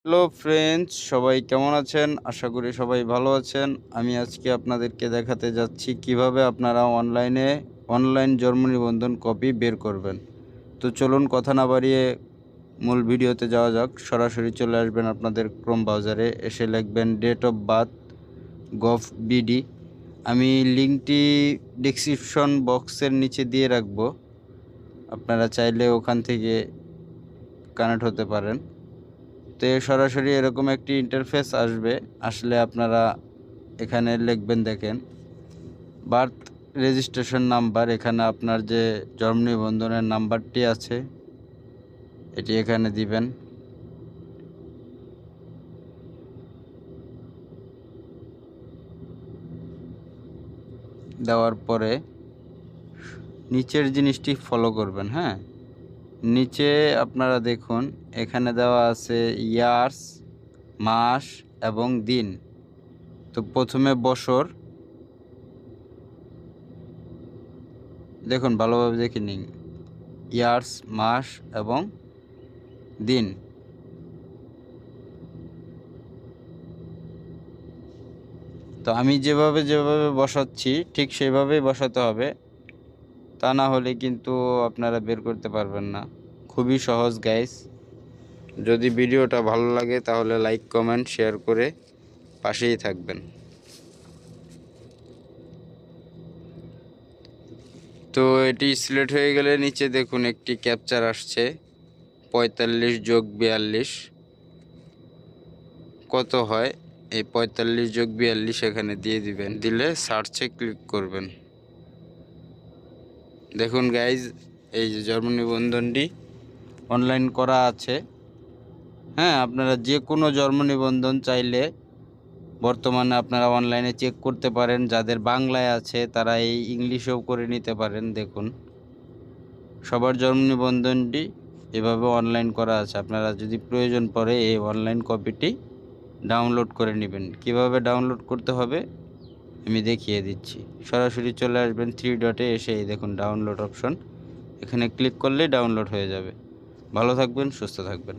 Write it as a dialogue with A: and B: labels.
A: Hello friends, সবাই কেমন আছেন? আশা করি সবাই ভালো আছেন। আমি আজকে আপনাদেরকে দেখাতে যাচ্ছি কিভাবে আপনারা অনলাইন জন্ম নিবন্ধন কপি বের করবেন। তো চলুন কথা না বাড়িয়ে মূল ভিডিওতে যাওয়া যাক। সরাসরি চলে আসবেন আপনাদের ক্রোম ব্রাউজারে, এসে লিখবেন ডেট অফ বার্থ gov.bd। আমি লিঙ্কটি ডেসক্রিপশন বক্সের নিচে দিয়ে রাখবো, আপনারা চাইলে ওখান থেকে কানেক্ট হতে পারেন। তো সরাসরি এরকম একটি ইন্টারফেস আসবে। আসলে আপনারা এখানে লিখবেন, দেখেন বার্থ রেজিস্ট্রেশন নাম্বার। এখানে আপনার যে জন্ম নিবন্ধনের নাম্বারটি আছে এটি এখানে দিবেন। দেওয়ার পরে নিচের জিনিসটি ফলো করবেন। হ্যাঁ, নিচে আপনারা দেখুন এখানে দেওয়া আছে ইয়ার্স, মাস এবং দিন। তো প্রথমে বছর, দেখুন ভালোভাবে দেখে নিন, ইয়ার্স, মাস এবং দিন। তো আমি যেভাবে বসাচ্ছি ঠিক সেইভাবেই বসাতে হবে, তা না হলে কিন্তু আপনারা বের করতে পারবেন না। খুবই সহজ গাইস। যদি ভিডিওটা ভালো লাগে তাহলে লাইক, কমেন্ট, শেয়ার করে পাশেই থাকবেন। তো এটি সিলেক্ট হয়ে গেলে নিচে দেখুন একটি ক্যাপচার আসছে, 45 যোগ 42 কত হয়। এই 45 যোগ 42 এখানে দিয়ে দিবেন, দিলে সার্চে ক্লিক করবেন। দেখুন গাইজ, এই যে জন্ম নিবন্ধনটি অনলাইন করা আছে। হ্যাঁ, আপনারা যে কোনো জন্ম নিবন্ধন চাইলে বর্তমানে আপনারা অনলাইনে চেক করতে পারেন। যাদের বাংলায় আছে তারা এই ইংলিশেও করে নিতে পারেন। দেখুন সবার জন্ম নিবন্ধনটি এভাবে অনলাইন করা আছে। আপনারা যদি প্রয়োজন পড়ে এই অনলাইন কপিটি ডাউনলোড করে নেবেন। কিভাবে ডাউনলোড করতে হবে আমি দেখিয়ে দিচ্ছি। সরাসরি চলে আসবেন 3 ডটে, এসে এই দেখুন ডাউনলোড অপশন, এখানে ক্লিক করলেই ডাউনলোড হয়ে যাবে। ভালো থাকবেন, সুস্থ থাকবেন।